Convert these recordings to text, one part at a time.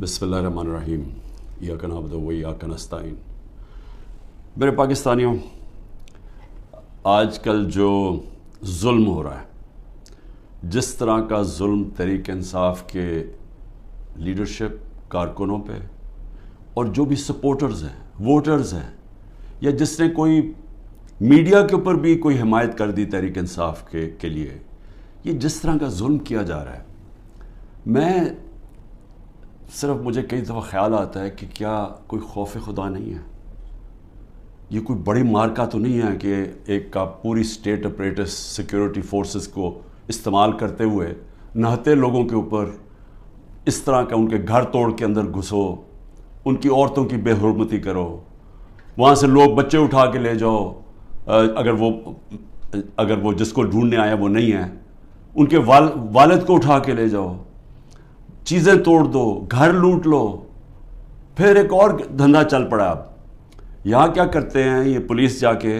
بسم اللہ الرحمن الرحیم ایاک نعبد و ایاک نستعین۔ میرے پاکستانیوں، آج کل جو ظلم ہو رہا ہے، جس طرح کا ظلم تحریک انصاف کے لیڈرشپ کارکنوں پہ اور جو بھی سپورٹرز ہیں، ووٹرز ہیں، یا جس نے کوئی میڈیا کے اوپر بھی کوئی حمایت کر دی تحریک انصاف کے لیے، یہ جس طرح کا ظلم کیا جا رہا ہے، مجھے کئی دفعہ خیال آتا ہے کہ کیا کوئی خوف خدا نہیں ہے؟ یہ کوئی بڑی مارکا تو نہیں ہے کہ ایک کا پوری اسٹیٹ اپریٹس سیکیورٹی فورسز کو استعمال کرتے ہوئے نہتے لوگوں کے اوپر اس طرح کا ان کے گھر توڑ کے اندر گھسو، ان کی عورتوں کی بے حرمتی کرو، وہاں سے لوگ بچے اٹھا کے لے جاؤ، اگر وہ جس کو ڈھونڈنے آیا وہ نہیں ہے، ان کے والد کو اٹھا کے لے جاؤ، چیزیں توڑ دو، گھر لوٹ لو، پھر ایک اور دھندا چل پڑا۔ اب یہاں کیا کرتے ہیں، یہ پولیس جا کے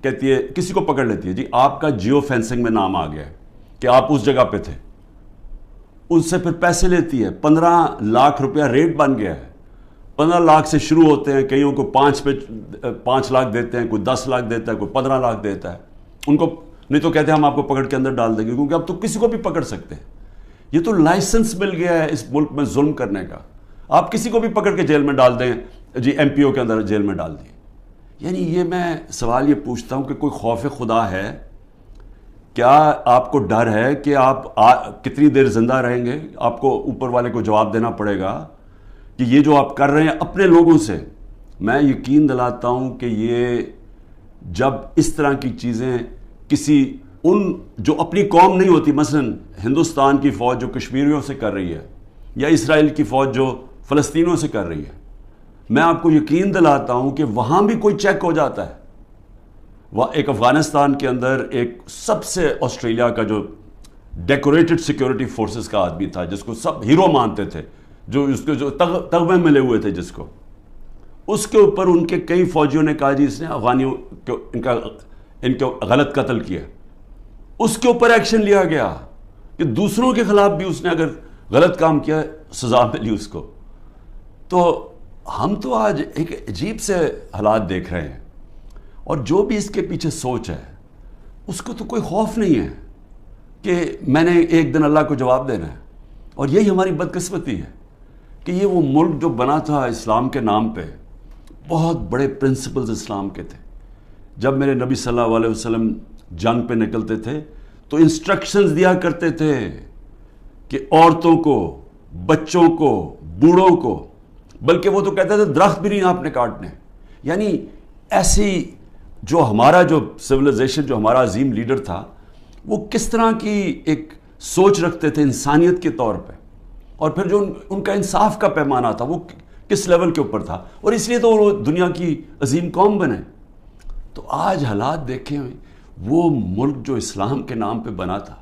کہتی ہے، کسی کو پکڑ لیتی ہے، جی آپ کا جیو فینسنگ میں نام آ گیا ہے کہ آپ اس جگہ پہ تھے، ان سے پھر پیسے لیتی ہے، 15 لاکھ روپیہ ریٹ بن گیا ہے، 15 لاکھ سے شروع ہوتے ہیں، کئیوں کو 5 لاکھ دیتے ہیں، کوئی 10 لاکھ دیتا ہے، کوئی 15 لاکھ دیتا ہے، ان کو نہیں تو کہتے ہیں ہم آپ کو پکڑ کے اندر ڈال دیں گے، کیونکہ اب تو کسی کو بھی پکڑ سکتے ہیں، یہ تو لائسنس مل گیا ہے اس ملک میں ظلم کرنے کا، آپ کسی کو بھی پکڑ کے جیل میں ڈال دیں، جی ایم پی او کے اندر جیل میں ڈال دیں۔ یعنی یہ میں سوال یہ پوچھتا ہوں کہ کوئی خوف خدا ہے؟ کیا آپ کو ڈر ہے کہ آپ کتنی دیر زندہ رہیں گے؟ آپ کو اوپر والے کو جواب دینا پڑے گا کہ یہ جو آپ کر رہے ہیں اپنے لوگوں سے، میں یقین دلاتا ہوں کہ یہ جب اس طرح کی چیزیں ان جو اپنی قوم نہیں ہوتی، مثلا ہندوستان کی فوج جو کشمیریوں سے کر رہی ہے، یا اسرائیل کی فوج جو فلسطینیوں سے کر رہی ہے، میں آپ کو یقین دلاتا ہوں کہ وہاں بھی کوئی چیک ہو جاتا ہے۔ وہ ایک افغانستان کے اندر ایک سب سے آسٹریلیا کا جو ڈیکوریٹڈ سیکیورٹی فورسز کا آدمی تھا، جس کو سب ہیرو مانتے تھے، جو اس کے جو تغمے ملے ہوئے تھے، جس کو اس کے اوپر ان کے کئی فوجیوں نے کہا جی اس نے افغانیوں کو ان کو غلط قتل کیا، اس کے اوپر ایکشن لیا گیا کہ دوسروں کے خلاف بھی اس نے اگر غلط کام کیا سزا ملی اس کو۔ تو ہم تو آج ایک عجیب سے حالات دیکھ رہے ہیں، اور جو بھی اس کے پیچھے سوچ ہے اس کو تو کوئی خوف نہیں ہے کہ میں نے ایک دن اللہ کو جواب دینا ہے۔ اور یہی ہماری بدقسمتی ہے کہ یہ وہ ملک جو بنا تھا اسلام کے نام پہ، بہت بڑے پرنسپلز اسلام کے تھے۔ جب میرے نبی صلی اللہ علیہ وسلم جنگ پہ نکلتے تھے تو انسٹرکشنز دیا کرتے تھے کہ عورتوں کو، بچوں کو، بوڑھوں کو، بلکہ وہ تو کہتے تھے درخت بھی نہیں آپ نے کاٹنے۔ یعنی ایسی جو ہمارا جو سویلائزیشن، جو ہمارا عظیم لیڈر تھا، وہ کس طرح کی ایک سوچ رکھتے تھے انسانیت کے طور پہ، اور پھر جو ان کا انصاف کا پیمانہ تھا وہ کس لیول کے اوپر تھا، اور اس لیے تو وہ دنیا کی عظیم قوم بنے۔ تو آج حالات دیکھیں، وہ ملک جو اسلام کے نام پہ بنا تھا،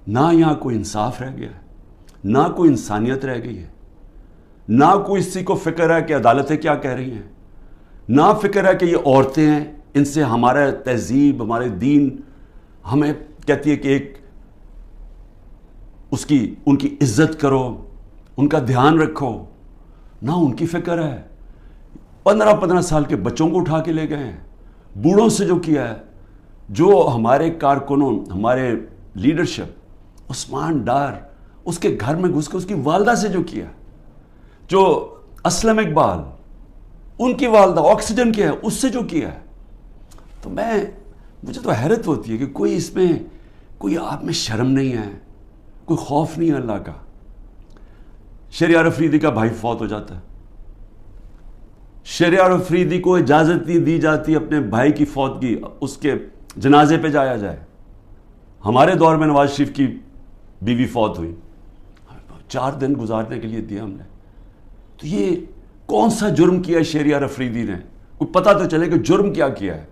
نہ یہاں کوئی انصاف رہ گیا ہے، نہ کوئی انسانیت رہ گئی ہے، نہ کوئی اسی کو فکر ہے کہ عدالتیں کیا کہہ رہی ہیں، نہ فکر ہے کہ یہ عورتیں ہیں، ان سے ہمارا تہذیب، ہمارے دین ہمیں کہتی ہے کہ ایک ان کی عزت کرو، ان کا دھیان رکھو، نہ ان کی فکر ہے۔ 15 سال کے بچوں کو اٹھا کے لے گئے ہیں، بوڑھوں سے جو کیا ہے، جو ہمارے کارکنوں، ہمارے لیڈرشپ، عثمان ڈار، اس کے گھر میں گھس کے اس کی والدہ سے جو کیا، جو اسلم اقبال، ان کی والدہ آکسیجن کیا ہے، اس سے جو کیا ہے، تو مجھے تو حیرت ہوتی ہے کہ کوئی اس میں، کوئی آپ میں شرم نہیں ہے، کوئی خوف نہیں ہے اللہ کا۔ شہریار افریدی کا بھائی فوت ہو جاتا ہے، شہریار افریدی کو اجازت نہیں دی جاتی اپنے بھائی کی فوتگی، اس کے جنازے پہ جایا جائے۔ ہمارے دور میں نواز شریف کی بیوی فوت ہوئی، 4 دن گزارنے کے لیے دیا ہم نے۔ تو یہ کون سا جرم کیا ہے شہریار افریدی نے؟ کوئی پتہ تو چلے کہ جرم کیا کیا ہے؟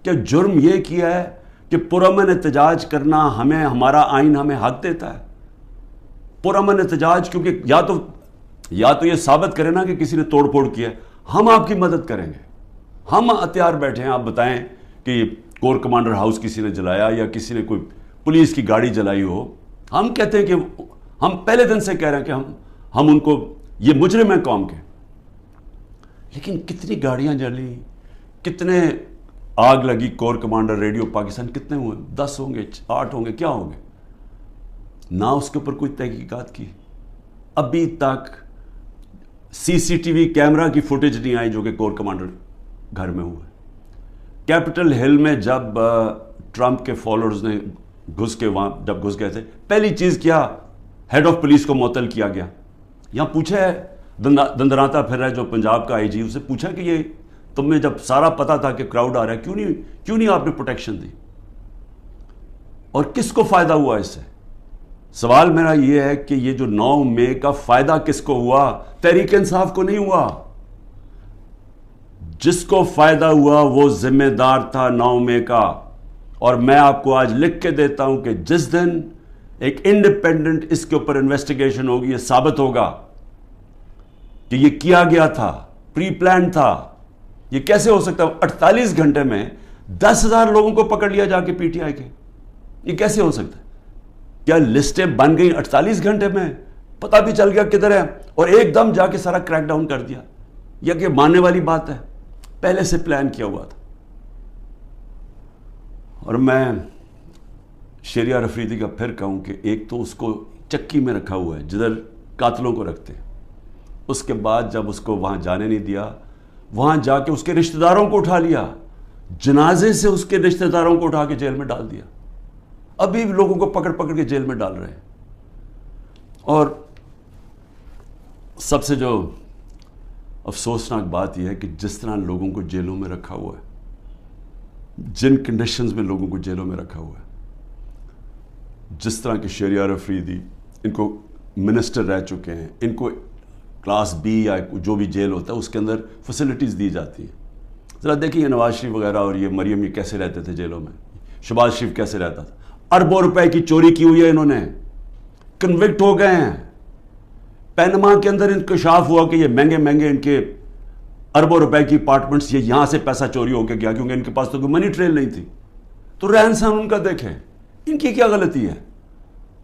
کیا جرم یہ کیا ہے کہ پرامن احتجاج کرنا ہمیں، ہمارا آئین ہمیں حق دیتا ہے؟ پرامن احتجاج، کیونکہ یا تو یہ ثابت کرے نا کہ کسی نے توڑ پھوڑ کیا ہے، ہم آپ کی مدد کریں گے، ہم ہتھیار بیٹھے ہیں، آپ بتائیں کہ کور کمانڈر ہاؤس کسی نے جلایا یا کسی نے کوئی پولیس کی گاڑی جلائی ہو، ہم کہتے ہیں کہ ہم پہلے دن سے کہہ رہے ہیں کہ ہم ان کو یہ مجرم ہیں قوم کے. لیکن کتنی گاڑیاں جلی, کتنے آگ لگی کور کمانڈر ریڈیو پاکستان, کتنے ہوئے؟ 10 ہوں گے, 8 ہوں گے, کیا ہوں گے؟ نہ اس کے اوپر کوئی تحقیقات کی. ابھی تک سی سی ٹی وی کیمرہ کی فوٹیج نہیں آئی جو کہ کور کمانڈر گھر میں ہوا ہے. کیپٹل ہل میں جب ٹرمپ کے فالوورز نے گھس کے وہاں جب گھس گئے تھے, پہلی چیز کیا, ہیڈ آف پولیس کو معطل کیا گیا. یہاں پوچھا ہے دندراتا پھر رہا ہے جو پنجاب کا آئی جی, اسے پوچھا کہ یہ تمہیں جب سارا پتا تھا کہ کراؤڈ آ رہا ہے کیوں نہیں آپ نے پروٹیکشن دی, اور کس کو فائدہ ہوا اس سے؟ سوال میرا یہ ہے کہ یہ جو 9 مئی کا فائدہ کس کو ہوا؟ تحریک انصاف کو نہیں ہوا. جس کو فائدہ ہوا وہ ذمہ دار تھا 9 مئی کا. اور میں آپ کو آج لکھ کے دیتا ہوں کہ جس دن ایک انڈیپینڈنٹ اس کے اوپر انویسٹیگیشن ہوگی, یہ ثابت ہوگا کہ یہ کیا گیا تھا, پری پلان تھا. یہ کیسے ہو سکتا ہے 48 گھنٹے میں 10,000 لوگوں کو پکڑ لیا جا کے پی ٹی آئی کے؟ یہ کیسے ہو سکتا ہے؟ کیا لسٹیں بن گئیں 48 گھنٹے میں؟ پتہ بھی چل گیا کدھر ہے, اور ایک دم جا کے سارا کریک ڈاؤن کر دیا؟ یا کہ ماننے والی بات ہے؟ پہلے سے پلان کیا ہوا تھا. اور میں شہریار افریدی کا پھر کہوں کہ ایک تو اس کو چکی میں رکھا ہوا ہے جدھر قاتلوں کو رکھتے ہیں, اس کے بعد جب اس کو وہاں جانے نہیں دیا, وہاں جا کے اس کے رشتہ داروں کو اٹھا لیا, جنازے سے اس کے رشتہ داروں کو اٹھا کے جیل میں ڈال دیا. ابھی بھی لوگوں کو پکڑ کے جیل میں ڈال رہے ہیں. اور سب سے جو افسوسناک بات یہ ہے کہ جس طرح لوگوں کو جیلوں میں رکھا ہوا ہے, جن کنڈیشنز میں لوگوں کو جیلوں میں رکھا ہوا ہے, جس طرح کہ شہریار افریدی, ان کو منسٹر رہ چکے ہیں, ان کو کلاس بی یا جو بھی جیل ہوتا ہے اس کے اندر فیسلٹیز دی جاتی ہیں. ذرا دیکھیں یہ نواز شریف وغیرہ اور یہ مریم یہ کیسے رہتے تھے جیلوں میں, شہباز شریف کیسے رہتا تھا. اربوں روپے کی چوری کی ہوئی ہے انہوں نے, کنوکٹ ہو گئے ہیں. پینما کے اندر انکشاف ہوا کہ یہ مہنگے ان کے اربوں روپے کی اپارٹمنٹس, یہ یہاں سے پیسہ چوری ہو کے گیا کیونکہ ان کے پاس تو کوئی منی ٹریل نہیں تھی. تو رہن سہن ان کا دیکھیں, ان کی کیا غلطی ہے؟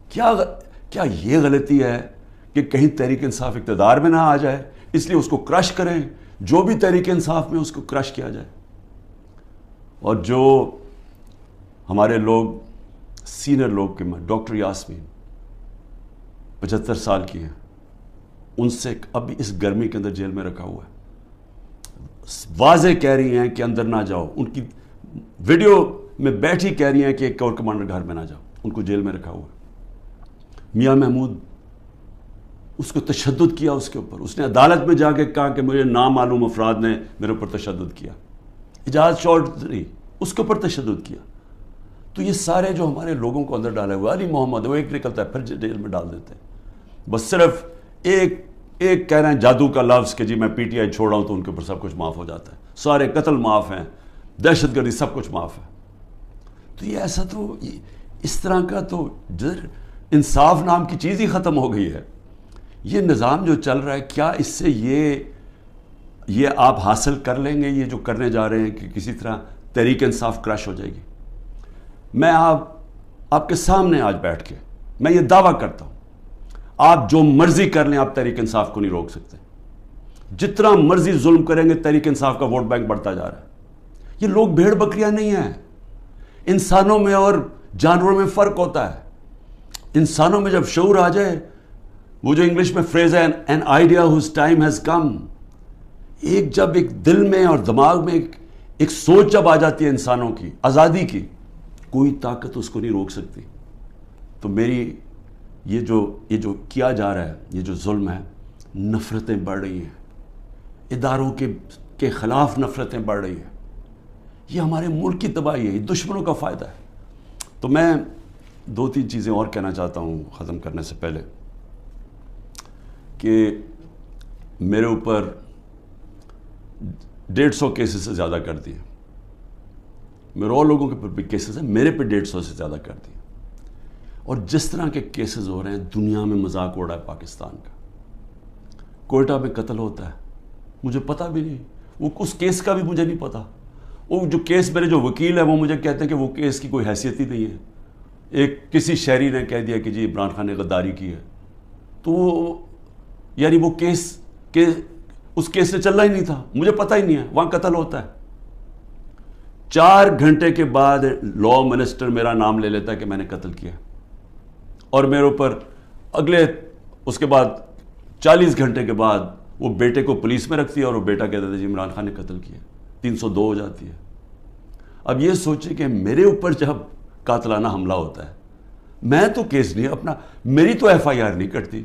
کیا یہ غلطی ہے کہ کہیں تحریک انصاف اقتدار میں نہ آ جائے اس لیے اس کو کرش کریں؟ جو بھی تحریک انصاف میں اس کو کرش کیا جائے. اور جو ہمارے لوگ سینئر لوگ کے ڈاکٹر یاسمین 75 سال کی ہیں, ان سے ابھی اس گرمی کے اندر جیل میں رکھا ہوا ہے. واضح کہہ رہی ہیں کہ اندر نہ جاؤ, ان کی ویڈیو میں بیٹھی کہہ رہی ہیں کہ ایک کور کمانڈر گھر میں نہ جاؤ, ان کو جیل میں رکھا ہوا ہے. میاں محمود, اس کو تشدد کیا اس کے اوپر, اس نے عدالت میں جا کے کہا کہ مجھے نامعلوم افراد نے میرے اوپر تشدد کیا. اجاز چودھری, اس کے اوپر تشدد کیا. تو یہ سارے جو ہمارے لوگوں کو اندر ڈالے ہوئے, علی محمد وہ ایک نکلتا ہے پھر جیل میں ڈال دیتے ہیں. بس صرف ایک کہہ رہے ہیں جادو کا لفظ کہ جی میں پی ٹی آئی چھوڑ رہا ہوں تو ان کے اوپر سب کچھ معاف ہو جاتا ہے, سارے قتل معاف ہیں, دہشت گردی سب کچھ معاف ہے. تو یہ ایسا تو اس طرح کا تو انصاف نام کی چیز ہی ختم ہو گئی ہے. یہ نظام جو چل رہا ہے, کیا اس سے یہ آپ حاصل کر لیں گے یہ جو کرنے جا رہے ہیں کہ کسی طرح تحریک انصاف کرش ہو جائے گی؟ میں آپ کے سامنے آج بیٹھ کے میں یہ دعویٰ کرتا ہوں, آپ جو مرضی کر لیں آپ تحریک انصاف کو نہیں روک سکتے. جتنا مرضی ظلم کریں گے تحریک انصاف کا ووٹ بینک بڑھتا جا رہا ہے. یہ لوگ بھیڑ بکریاں نہیں ہیں. انسانوں میں اور جانوروں میں فرق ہوتا ہے. انسانوں میں جب شعور آ جائے, وہ جو انگلش میں فریز ہے an idea whose time has come, جب ایک دل میں اور دماغ میں ایک سوچ جب آ جاتی ہے انسانوں کی آزادی کی, کوئی طاقت اس کو نہیں روک سکتی. تو میری یہ جو کیا جا رہا ہے, یہ جو ظلم ہے, نفرتیں بڑھ رہی ہیں, اداروں کے خلاف نفرتیں بڑھ رہی ہیں. یہ ہمارے ملک کی تباہی ہے, یہ دشمنوں کا فائدہ ہے. تو میں 2-3 چیزیں اور کہنا چاہتا ہوں ختم کرنے سے پہلے, کہ میرے اوپر 150 کیسز سے زیادہ کر دیے, میرے اور لوگوں کے اوپر بھی کیسز ہیں, میرے پہ 150 سے زیادہ کر دیے. اور جس طرح کے کیسز ہو رہے ہیں, دنیا میں مذاق اڑا ہے پاکستان کا. کوئٹہ میں قتل ہوتا ہے, مجھے پتہ بھی نہیں, وہ اس کیس کا بھی مجھے نہیں پتہ. وہ جو کیس میرے جو وکیل ہیں وہ مجھے کہتے ہیں کہ وہ کیس کی کوئی حیثیت ہی نہیں ہے. ایک کسی شہری نے کہہ دیا کہ جی عمران خان نے غداری کی ہے, تو یعنی وہ اس کیس سے چلنا ہی نہیں تھا, مجھے پتہ ہی نہیں ہے وہاں قتل ہوتا ہے. 4 گھنٹے کے بعد لا منسٹر میرا نام لے لیتا ہے کہ میں نے قتل کیا, اور میرے اوپر اس کے بعد 40 گھنٹے کے بعد وہ بیٹے کو پولیس میں رکھتی ہے, اور وہ بیٹا کہتا ہے جی عمران خان نے قتل کیا, 302 ہو جاتی ہے. اب یہ سوچیں کہ میرے اوپر جب قاتلانہ حملہ ہوتا ہے, میں تو کیس نہیں میری تو ایف آئی آر نہیں کٹتی.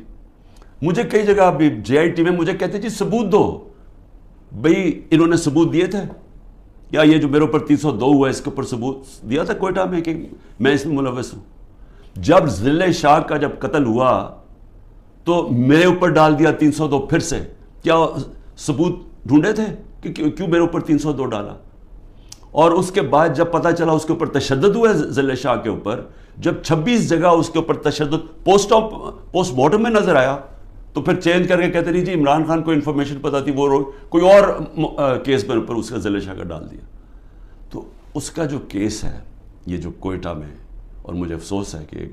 مجھے کئی جگہ ابھی JIT میں مجھے کہتے جی ثبوت دو. بھئی انہوں نے ثبوت دیے تھے, یا یہ جو میرے اوپر 302 ہوا ہے اس کے اوپر ثبوت دیا تھا کوئٹہ میں کہ میں اس میں ملوث ہوں؟ جب ضلع شاہ کا جب قتل ہوا تو میرے اوپر ڈال دیا 302 پھر سے. کیا ثبوت ڈھونڈے تھے کہ کیوں میرے اوپر 302 ڈالا؟ اور اس کے بعد جب پتہ چلا اس کے اوپر تشدد ہوا ہے ضلع شاہ کے اوپر, جب 26 جگہ اس کے اوپر تشدد پوسٹ مارٹم میں نظر آیا تو پھر چینج کر کے کہتے نہیں جی عمران خان کو انفارمیشن پتہ تھی, وہ کوئی اور کیس میں اوپر اس کا ضلع شاہ کا ڈال دیا. تو اس کا جو کیس ہے یہ جو کوئٹہ میں, اور مجھے افسوس ہے کہ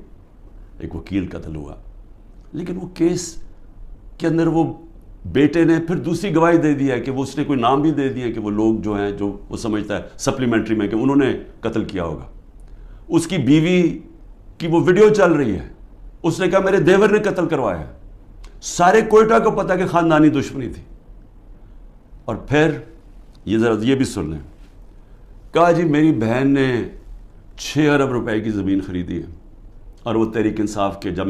ایک وکیل قتل ہوا, لیکن وہ کیس کے اندر وہ بیٹے نے پھر دوسری گواہی دے دی ہے کہ وہ اس نے کوئی نام بھی دے دیا کہ وہ لوگ جو ہیں جو وہ سمجھتا ہے سپلیمنٹری میں کہ انہوں نے قتل کیا ہوگا. اس کی بیوی کی وہ ویڈیو چل رہی ہے, اس نے کہا میرے دیور نے قتل کروایا ہے. سارے کوئٹہ کو پتا کہ خاندانی دشمنی تھی. اور پھر یہ ذرا یہ بھی سن لیں, کہا جی میری بہن نے 6 ارب روپے کی زمین خریدی ہے, اور وہ تحریک انصاف کے جب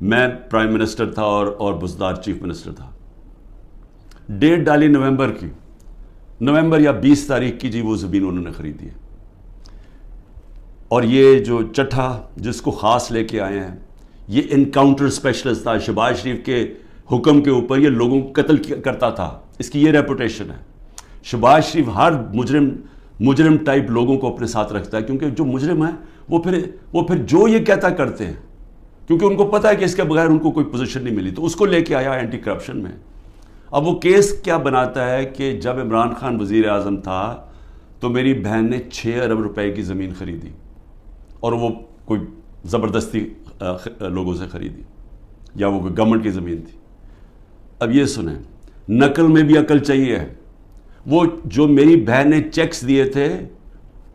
میں پرائم منسٹر تھا اور بزدار چیف منسٹر تھا. ڈیٹ ڈالی نومبر کی, نومبر یا 20 تاریخ کی جی وہ زمین انہوں نے خریدی ہے. اور یہ جو چٹھا جس کو خاص لے کے آئے ہیں یہ انکاؤنٹر اسپیشلسٹ تھا, شہباز شریف کے حکم کے اوپر یہ لوگوں کو قتل کرتا تھا, اس کی یہ ریپوٹیشن ہے. شہباز شریف ہر مجرم ٹائپ لوگوں کو اپنے ساتھ رکھتا ہے, کیونکہ جو مجرم ہیں وہ پھر جو یہ کہتا کرتے ہیں, کیونکہ ان کو پتا ہے کہ اس کے بغیر ان کو کوئی پوزیشن نہیں ملی, تو اس کو لے کے آیا اینٹی کرپشن میں. اب وہ کیس کیا بناتا ہے کہ جب عمران خان وزیر اعظم تھا تو میری بہن نے 6 ارب روپے کی زمین خریدی, اور وہ کوئی زبردستی لوگوں سے خریدی, یا وہ کوئی گورنمنٹ کی زمین تھی. اب یہ سنیں, نقل میں بھی عقل چاہیے. وہ جو میری بہن نے چیکس دیے تھے,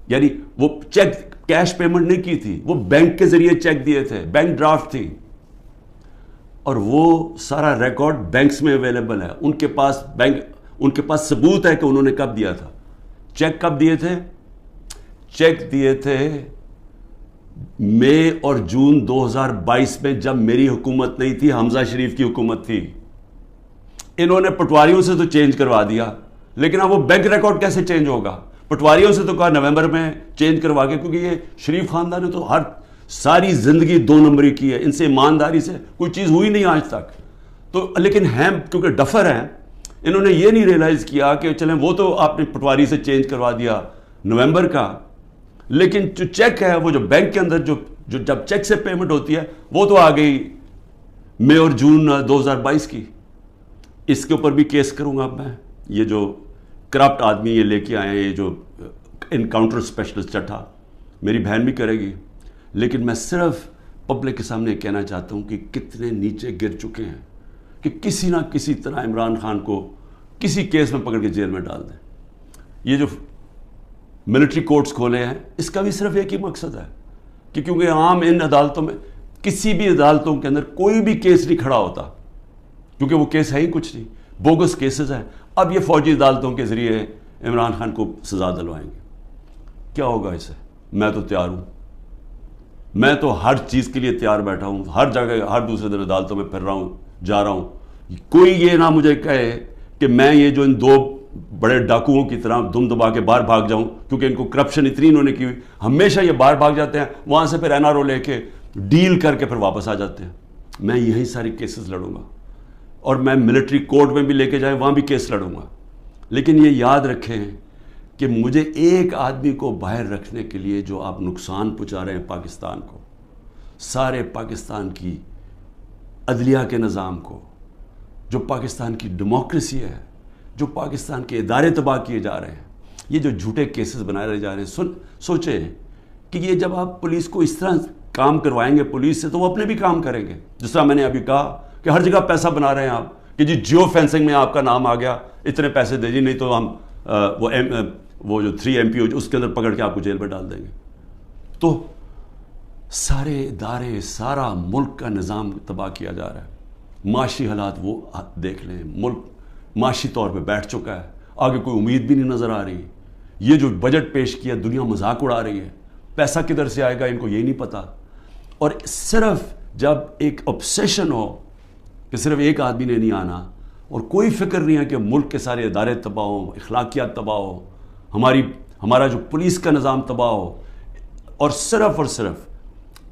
یعنی وہ چیک کیش پیمنٹ نہیں کی تھی, وہ بینک کے ذریعے چیک دیے تھے, بینک ڈرافٹ تھی, اور وہ سارا ریکارڈ بینکس میں اویلیبل ہے. ان کے پاس ثبوت ہے کہ انہوں نے کب دیا تھا. چیک کب دیے تھے؟ چیک دیے تھے مئی اور جون 2022 میں, جب میری حکومت نہیں تھی, حمزہ شریف کی حکومت تھی. انہوں نے پٹواریوں سے تو چینج کروا دیا, لیکن اب وہ بینک ریکارڈ کیسے چینج ہوگا؟ پٹواریوں سے تو کہا نومبر میں چینج کروا کے, کیونکہ یہ شریف خاندان نے تو ساری زندگی 2 نمبری کی ہے, ان سے ایمانداری سے کوئی چیز ہوئی نہیں آج تک. تو لیکن ہیں کیونکہ ڈفر ہیں, انہوں نے یہ نہیں ریلائز کیا کہ چلیں وہ تو آپ نے پٹواری سے چینج کروا دیا نومبر کا, لیکن جو چیک ہے وہ جو بینک کے اندر جو جب چیک سے پیمنٹ ہوتی ہے وہ تو آ گئی مئی اور جون 2022 کی. اس کے اوپر بھی کیس کروں گا میں. یہ جو کرپٹ آدمی یہ لے کے آئے ہیں, یہ جو انکاؤنٹر اسپیشلسٹ چٹھا, میری بہن بھی کرے گی, لیکن میں صرف پبلک کے سامنے کہنا چاہتا ہوں کہ کتنے نیچے گر چکے ہیں کہ کسی نہ کسی طرح عمران خان کو کسی کیس میں پکڑ کے جیل میں ڈال دیں. یہ جو ملٹری کورٹس کھولے ہیں اس کا بھی صرف ایک ہی مقصد ہے کہ کیونکہ عام ان عدالتوں میں, کسی بھی عدالتوں کے اندر کوئی بھی کیس نہیں کھڑا ہوتا, کیونکہ وہ کیس ہے ہی کچھ نہیں, بوگس کیسز ہیں. اب یہ فوجی عدالتوں کے ذریعے عمران خان کو سزا دلوائیں گے. کیا ہوگا اسے؟ میں تو تیار ہوں, میں تو ہر چیز کے لیے تیار بیٹھا ہوں, ہر جگہ ہر دوسرے دن عدالتوں میں پھر رہا ہوں, جا رہا ہوں. کوئی یہ نہ مجھے کہے کہ میں یہ جو ان 2 بڑے ڈاکوؤں کی طرح دم دبا کے باہر بھاگ جاؤں, کیونکہ ان کو کرپشن اتنی انہوں نے کی ہوئی, ہمیشہ یہ باہر بھاگ جاتے ہیں, وہاں سے پھر NRO لے کے ڈیل کر کے پھر واپس آ جاتے ہیں. میں یہی ساری کیسز لڑوں گا, اور میں ملٹری کورٹ میں بھی لے کے جائیں وہاں بھی کیس لڑوں گا. لیکن یہ یاد رکھیں کہ مجھے ایک آدمی کو باہر رکھنے کے لیے جو آپ نقصان پہنچا رہے ہیں پاکستان کو, سارے پاکستان کی عدلیہ کے نظام کو, جو پاکستان کی ڈیموکریسی ہے, جو پاکستان کے ادارے تباہ کیے جا رہے ہیں, یہ جو جھوٹے کیسز بنائے جا رہے ہیں. سوچیں کہ یہ جب آپ پولیس کو اس طرح کام کروائیں گے پولیس سے, تو وہ اپنے بھی کام کریں گے. جس طرح میں نے ابھی کہا کہ ہر جگہ پیسہ بنا رہے ہیں آپ کہ جی جیو فینسنگ میں آپ کا نام آ گیا, اتنے پیسے دے جی, نہیں تو ہم وہ جو 3 MP اس کے اندر پکڑ کے آپ کو جیل میں ڈال دیں گے. تو سارے ادارے, سارا ملک کا نظام تباہ کیا جا رہا ہے. معاشی حالات وہ دیکھ لیں, ملک معاشی طور پہ بیٹھ چکا ہے, آگے کوئی امید بھی نہیں نظر آ رہی. یہ جو بجٹ پیش کیا دنیا مذاق اڑا رہی ہے, پیسہ کدھر سے آئے گا ان کو یہ نہیں پتا. اور صرف جب ایک obsession ہو کہ صرف ایک آدمی نے نہیں آنا اور کوئی فکر نہیں ہے کہ ملک کے سارے ادارے تباہ ہو, اخلاقیات تباہ ہو, ہمارا جو پولیس کا نظام تباہ ہو, اور صرف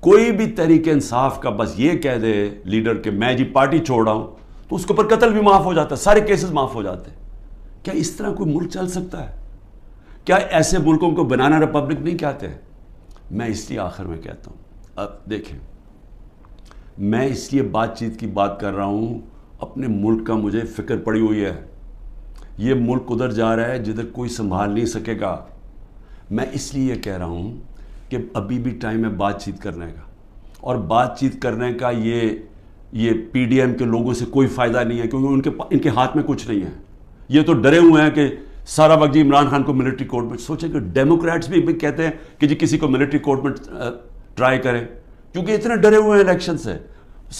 کوئی بھی تحریک انصاف کا بس یہ کہہ دے لیڈر کہ میں جی پارٹی چھوڑ رہا ہوں, تو اس کے اوپر قتل بھی معاف ہو جاتا ہے, سارے کیسز معاف ہو جاتے ہیں. کیا اس طرح کوئی ملک چل سکتا ہے؟ کیا ایسے ملکوں کو بنانا ریپبلک نہیں کہتے ہیں؟ میں اس لیے آخر میں کہتا ہوں, اب دیکھیں, میں اس لیے بات چیت کی بات کر رہا ہوں, اپنے ملک کا مجھے فکر پڑی ہوئی ہے. یہ ملک ادھر جا رہا ہے جدھر کوئی سنبھال نہیں سکے گا. میں اس لیے یہ کہہ رہا ہوں کہ ابھی بھی ٹائم ہے بات چیت کرنے کا, اور بات چیت کرنے کا یہ PDM کے لوگوں سے کوئی فائدہ نہیں ہے, کیونکہ ان کے ہاتھ میں کچھ نہیں ہے. یہ تو ڈرے ہوئے ہیں کہ سارا وقت جی عمران خان کو ملٹری کورٹ میں. سوچیں کہ ڈیموکریٹس بھی کہتے ہیں کہ جی کسی کو ملٹری کورٹ میں ٹرائی کریں, کیونکہ اتنے ڈرے ہوئے ہیں الیکشن سے,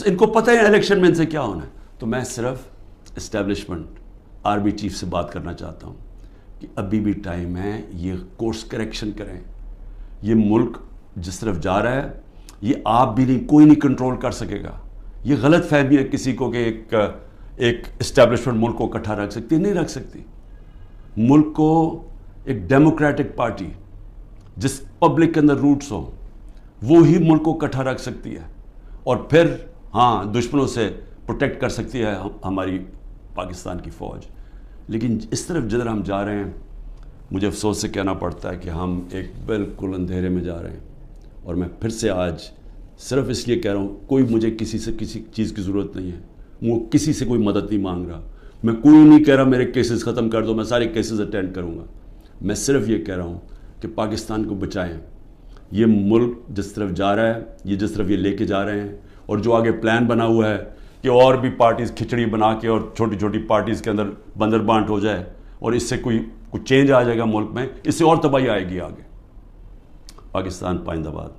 ان کو پتہ ہے الیکشن میں ان سے کیا ہونا ہے. تو میں صرف اسٹیبلشمنٹ آرمی چیف سے بات کرنا چاہتا ہوں کہ ابھی بھی ٹائم ہے, یہ کورس کریکشن کریں. یہ ملک جس طرف جا رہا ہے یہ آپ بھی نہیں, کوئی نہیں کنٹرول کر سکے گا. یہ غلط فہمی ہے کسی کو کہ ایک اسٹیبلشمنٹ ملک کو اکٹھا رکھ سکتی, نہیں رکھ سکتی. ملک کو ایک ڈیموکریٹک پارٹی جس پبلک کے اندر روٹس ہو وہ ہی ملک کو اکٹھا رکھ سکتی ہے, اور پھر ہاں دشمنوں سے پروٹیکٹ کر سکتی ہے ہماری پاکستان کی فوج. لیکن اس طرف جدھر ہم جا رہے ہیں مجھے افسوس سے کہنا پڑتا ہے کہ ہم ایک بالکل اندھیرے میں جا رہے ہیں. اور میں پھر سے آج صرف اس لیے کہہ رہا ہوں, کوئی مجھے کسی سے کسی چیز کی ضرورت نہیں ہے, وہ کسی سے کوئی مدد نہیں مانگ رہا, میں کوئی نہیں کہہ رہا میرے کیسز ختم کر دو, میں سارے کیسز اٹینڈ کروں گا. میں صرف یہ کہہ رہا ہوں کہ پاکستان کو بچائیں. یہ ملک جس طرف جا رہا ہے, یہ جس طرف یہ لے کے جا رہے ہیں, اور جو آگے پلان بنا ہوا ہے کہ اور بھی پارٹیز کھچڑی بنا کے اور چھوٹی چھوٹی پارٹیز کے اندر بندر بانٹ ہو جائے اور اس سے کوئی چینج آ جائے گا ملک میں, اس سے اور تباہی آئے گی آگے. پاکستان پائندہ باد.